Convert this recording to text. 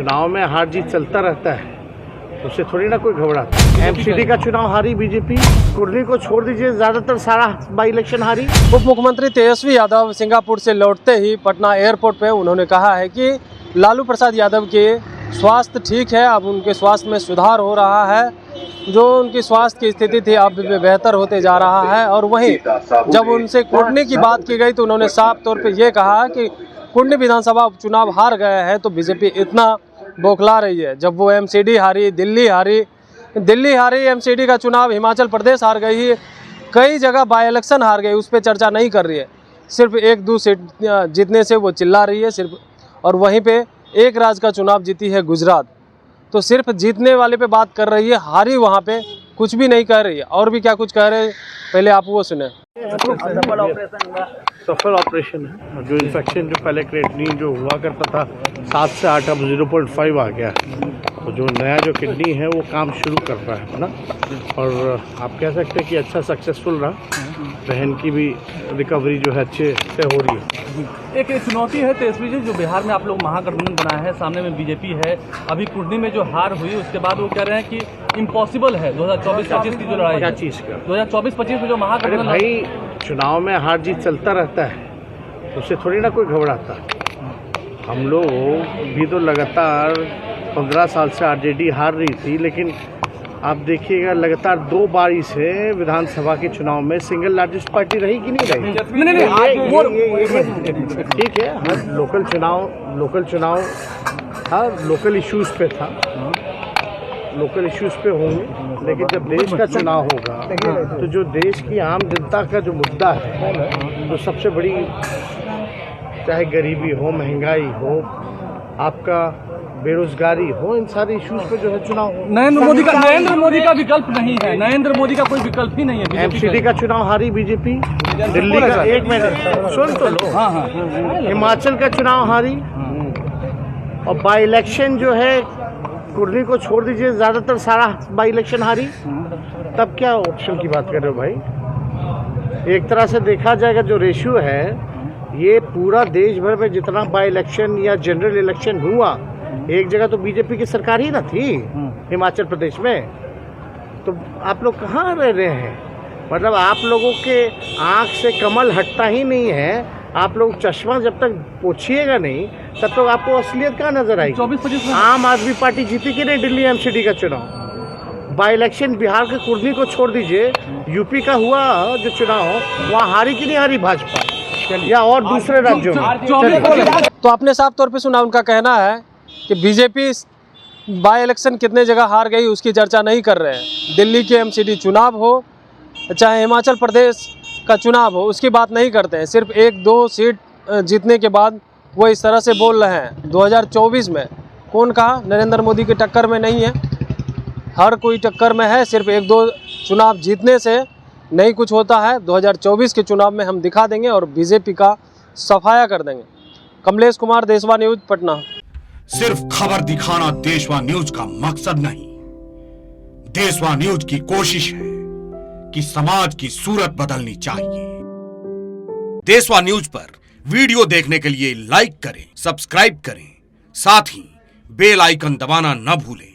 चुनाव में हार जीत चलता रहता है, उससे थोड़ी ना कोई घबराता है। एमसीडी का चुनाव हारी बीजेपी, कुर्ली को छोड़ दीजिए, ज्यादातर सारा बाई इलेक्शन हारी। उप मुख्यमंत्री तेजस्वी यादव सिंगापुर से लौटते ही पटना एयरपोर्ट पे उन्होंने कहा है कि लालू प्रसाद यादव के स्वास्थ्य ठीक है, अब उनके स्वास्थ्य में सुधार हो रहा है, जो उनकी स्वास्थ्य की स्थिति थी अब बेहतर होते जा रहा है। और वहीं जब उनसे कुर्ली की बात की गई तो उन्होंने साफ तौर पे ये कहा कि कुर्ली विधानसभा उपचुनाव हार गया है तो बीजेपी इतना बौखला रही है। जब वो एमसीडी हारी, दिल्ली हारी, एमसीडी का चुनाव हिमाचल प्रदेश हार गई, कई जगह बाई इलेक्शन हार गई, उस पर चर्चा नहीं कर रही है। सिर्फ 1-2 सीट जीतने से वो चिल्ला रही है सिर्फ, और वहीं पे एक राज्य का चुनाव जीती है गुजरात, तो सिर्फ जीतने वाले पे बात कर रही है, हारी वहाँ पे कुछ भी नहीं कह रही है। और भी क्या कुछ कह रहे हैं, पहले आप वो सुने। सफल ऑपरेशन है। जो इन्फेक्शन जो पहले क्रिएटिनिन जो हुआ करता था 7 से 8 अब 0.5 आ गया, तो जो नया जो किडनी है वो काम शुरू कर रहा है ना। और आप कह सकते हैं कि अच्छा सक्सेसफुल रहा, बहन की भी रिकवरी जो है अच्छे से हो रही है। एक चुनौती है तेजस्वी जी, जो बिहार में आप लोग महागठबंधन बनाया है, सामने में बीजेपी है, अभी कुर्ली में जो हार हुई उसके बाद वो कह रहे हैं कि इम्पॉसिबल है 2024-25 की जो लड़ाई, क्या चीज़ का 2024-25 में जो महागठबंधन। भाई चुनाव में हार जीत चलता रहता है, उससे थोड़ी ना कोई घबराता। हम लोग भी तो लगातार 15 साल से आरजेडी हार रही थी, लेकिन आप देखिएगा लगातार 2 बारी से विधानसभा के चुनाव में सिंगल लार्जेस्ट पार्टी रही कि नहीं रही। ठीक है, हर लोकल चुनाव हर लोकल इश्यूज पे था, लोकल इश्यूज पे होंगे, लेकिन जब देश का चुनाव होगा तो जो देश की आम जनता का जो मुद्दा है, तो सबसे बड़ी, चाहे गरीबी हो, महंगाई हो, आपका बेरोजगारी हो, इन सारे इश्यूज पे जो है चुनाव हो। नरेंद्र मोदी का विकल्प नहीं है, नरेंद्र मोदी का कोई विकल्प ही नहीं है। एमसीडी का चुनाव हारी बीजेपी, दिल्ली का, एक मिनट सुन तो लो, हिमाचल का चुनाव हारी, और बाई इलेक्शन जो है कुर्ली को छोड़ दीजिए, ज्यादातर सारा बाई इलेक्शन हारी। तब क्या ऑप्शन की बात कर रहे हो भाई? एक तरह से देखा जाएगा जो रेशियो है, ये पूरा देश भर में जितना बाई इलेक्शन या जनरल इलेक्शन हुआ, एक जगह तो बीजेपी की सरकार ही ना थी हिमाचल प्रदेश में, तो आप लोग कहाँ रह रहे हैं? मतलब आप लोगों के आँख से कमल हटता ही नहीं है। आप लोग चश्मा जब तक पोछिएगा नहीं तब तक आपको असलियत कहाँ नजर आएगी। 24-25 में आम आदमी पार्टी जीती कि नहीं दिल्ली एमसीडी का चुनाव? बाई इलेक्शन बिहार के कुर्ली को छोड़ दीजिए, यूपी का हुआ जो चुनाव, वहाँ हारी कि नहीं हारी भाजपा, या और दूसरे राज्यों में? तो आपने साफ तौर पे सुना, उनका कहना है कि बीजेपी बाई इलेक्शन कितने जगह हार गई उसकी चर्चा नहीं कर रहे हैं। दिल्ली के एमसीडी चुनाव हो चाहे हिमाचल प्रदेश का चुनाव हो, उसकी बात नहीं करते हैं। सिर्फ 1-2 सीट जीतने के बाद वो इस तरह से बोल रहे हैं। 2024 में कौन कहा नरेंद्र मोदी की टक्कर में नहीं है? हर कोई टक्कर में है, सिर्फ 1-2 चुनाव जीतने से नहीं कुछ होता है। 2024 के चुनाव में हम दिखा देंगे और बीजेपी का सफाया कर देंगे। कमलेश कुमार, देशवा न्यूज, पटना। सिर्फ खबर दिखाना देशवा न्यूज का मकसद नहीं, देशवा न्यूज की कोशिश है कि समाज की सूरत बदलनी चाहिए। देशवा न्यूज पर वीडियो देखने के लिए लाइक करें, सब्सक्राइब करें, साथ ही बेल आइकन दबाना न भूलें।